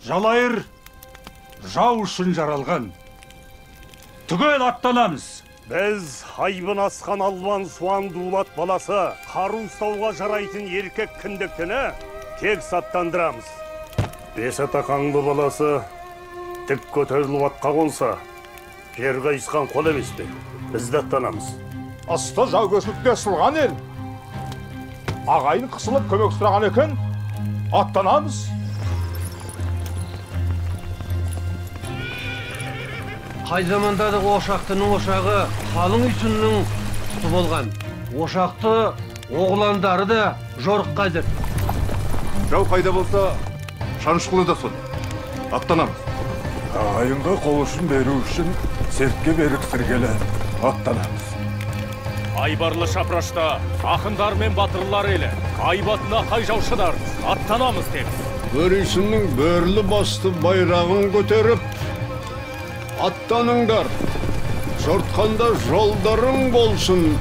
Жалайыр жау үшін жаралған. Түгел аттанамыз. Біз айбын асқан албан суан дулат баласы қару ұстауға жарайтын еркек кіндіктіні тек саттандырамыз. Бес ата қаңлы баласы тік көтеріліп атқа қонса, жер қайысқан қол емес пе? Біз де аттанамыз. Асты жаугершілікте сылған ел. Ағайын қысылып көмек сұраған екен, аттанамыз. Қай заманда да Ошақтының ошағы қалың үйсіннің құты болған. Ошақты оғландары да жорық қайдыр. Жау қайда болса, шанышқылы да сон. Аттанамыз. Ағайынға қол ұшын беру үшін сертке беріктіргелі аттанамыз. Айбарлы шапрашта ақындар мен батырлар елі, айбатына қай жаушыдар, аттанамыз деміз. Бөрісінің бөрлі басты байрағын көтеріп, аттаныңдар, жортқанда жолдарың болсын.